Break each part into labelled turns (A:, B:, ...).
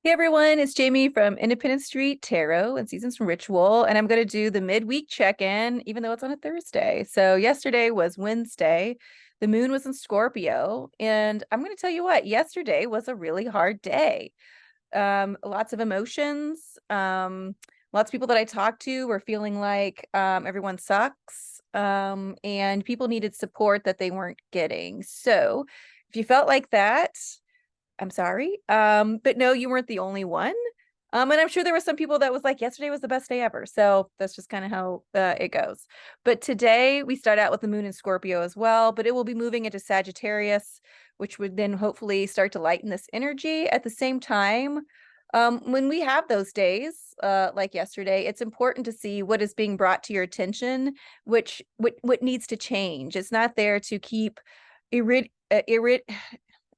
A: Hey everyone, it's Jamie from Independence Street Tarot and Seasons from Ritual, and I'm going to do the midweek check-in, even though it's on a Thursday. So yesterday was Wednesday. The moon was in Scorpio, and I'm going to tell you what, yesterday was a really hard day. Lots of emotions. Lots of people that I talked to were feeling like everyone sucks, and people needed support that they weren't getting. So if you felt like that, I'm sorry. But no, you weren't the only one. And I'm sure there were some people that was like, yesterday was the best day ever. So that's just kind of how it goes. But today we start out with the moon in Scorpio as well, but it will be moving into Sagittarius, which would then hopefully start to lighten this energy. At the same time, when we have those days, like yesterday, it's important to see what is being brought to your attention, what needs to change. It's not there to keep irrit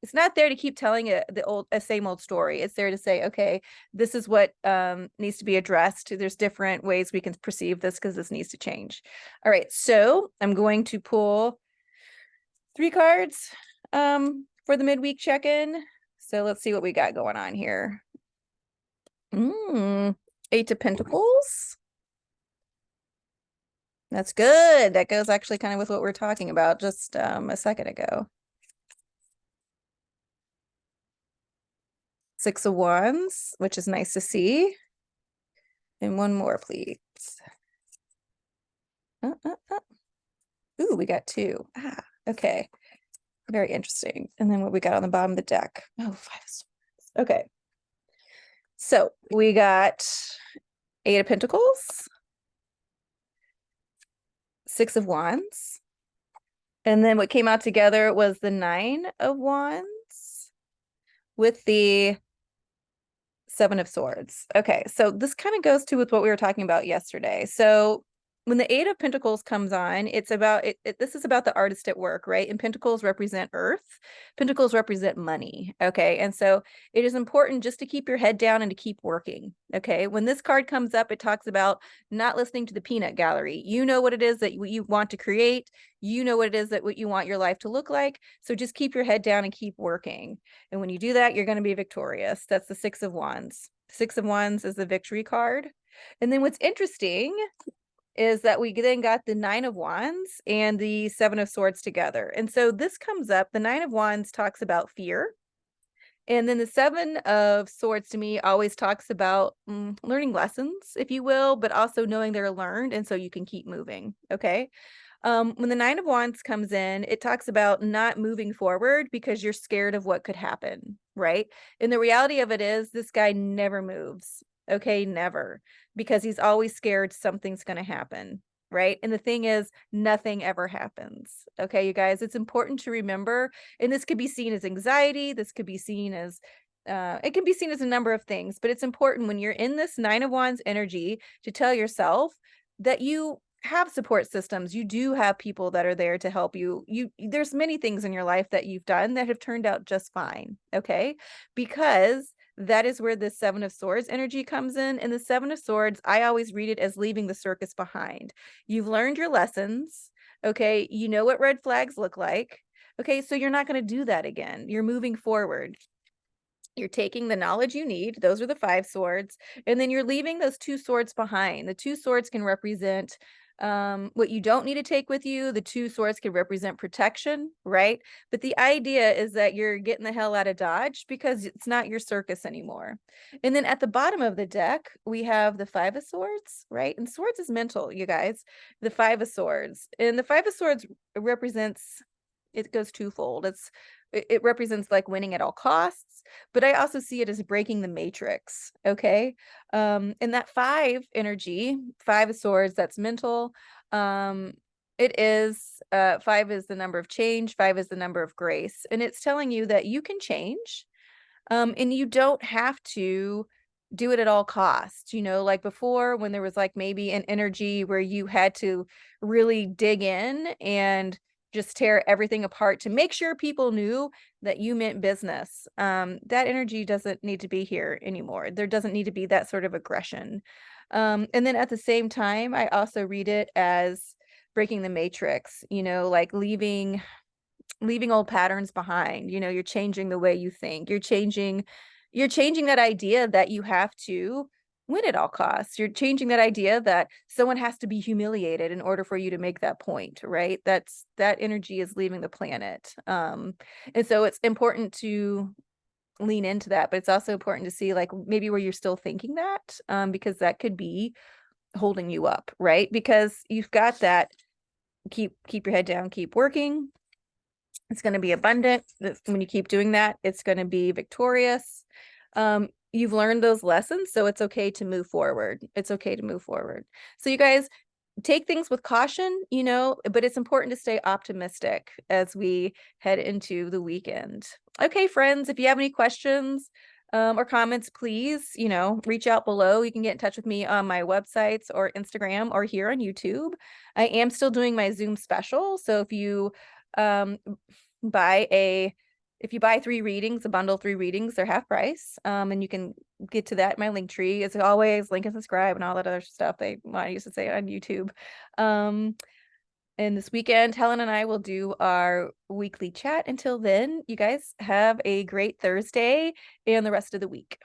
A: it's not there to keep telling a same old story. It's there to say, okay, this is what needs to be addressed. There's different ways we can perceive this because this needs to change. All right, so I'm going to pull 3 cards for the midweek check-in. So let's see what we got going on here. 8 of Pentacles. That's good. That goes actually kind of with what we're talking about just a second ago. 6 of Wands, which is nice to see. And one more, please. Ooh, we got 2. Okay. Very interesting. And then what we got on the bottom of the deck. Oh, 5 of Swords. Okay. So we got 8 of Pentacles, 6 of Wands. And then what came out together was the 9 of Wands with the 7 of Swords. Okay, so this kind of goes to with what we were talking about yesterday. So when the 8 of Pentacles comes on, it's about this is about the artist at work, right? And Pentacles represent earth. Pentacles represent money. Okay, and so it is important just to keep your head down and to keep working. Okay, when this card comes up, it talks about not listening to the peanut gallery. You know what it is that you want to create. You know what it is that what you want your life to look like. So just keep your head down and keep working. And when you do that, you're going to be victorious. That's the 6 of Wands. 6 of Wands is the victory card. And then what's interesting is that we then got the 9 of Wands and the 7 of Swords together. And so this comes up, the 9 of Wands talks about fear. And then the 7 of Swords to me always talks about learning lessons, if you will, but also knowing they're learned. And so you can keep moving. Okay. When the 9 of Wands comes in, it talks about not moving forward because you're scared of what could happen, right? And the reality of it is this guy never moves. Okay, never, because he's always scared something's going to happen, right? And the thing is, nothing ever happens. Okay, you guys, it's important to remember, and this could be seen as anxiety, this could be seen as it can be seen as a number of things, but it's important when you're in this 9 of Wands energy to tell yourself that you have support systems. You do have people that are there to help you. There's many things in your life that you've done that have turned out just fine. Okay, because that is where the 7 of Swords energy comes in. And the 7 of Swords, I always read it as leaving the circus behind. You've learned your lessons. Okay, you know what red flags look like. Okay, so you're not going to do that again. You're moving forward. You're taking the knowledge you need. Those are the 5 swords. And then you're leaving those 2 swords behind. The 2 swords can represent what you don't need to take with you. The 2 swords can represent protection, right? But the idea is that you're getting the hell out of Dodge because it's not your circus anymore. And then at the bottom of the deck, we have the 5 of Swords, right? And swords is mental, you guys. The 5 of Swords. And the 5 of Swords represents, it goes twofold. It represents like winning at all costs, but I also see it as breaking the matrix. Okay. And that 5 energy, 5 of Swords, that's mental. It is 5 is the number of change, 5 is the number of grace, and it's telling you that you can change, and you don't have to do it at all costs. You know, like before, when there was like maybe an energy where you had to really dig in and just tear everything apart to make sure people knew that you meant business. That energy doesn't need to be here anymore. There doesn't need to be that sort of aggression. And then at the same time, I also read it as breaking the matrix, you know, like leaving old patterns behind. You know, you're changing the way you think. You're changing You're changing that idea that you have to win at all costs. You're changing that idea that someone has to be humiliated in order for you to make that point, right? That energy is leaving the planet. And so it's important to lean into that, but it's also important to see like maybe where you're still thinking that, because that could be holding you up, right? Because you've got that keep your head down, keep working. It's going to be abundant. When you keep doing that, it's going to be victorious. You've learned those lessons, so it's okay to move forward. It's okay to move forward. So you guys take things with caution, but it's important to stay optimistic as we head into the weekend. Okay, friends, if you have any questions or comments, please, reach out below. You can get in touch with me on my websites or Instagram or here on YouTube. I am still doing my Zoom special. So if you buy 3 readings, a bundle 3 readings, they're half price. And you can get to that in my link tree. As always, link and subscribe and all that other stuff they want to used to say on YouTube. And this weekend, Helen and I will do our weekly chat. Until then, you guys have a great Thursday and the rest of the week.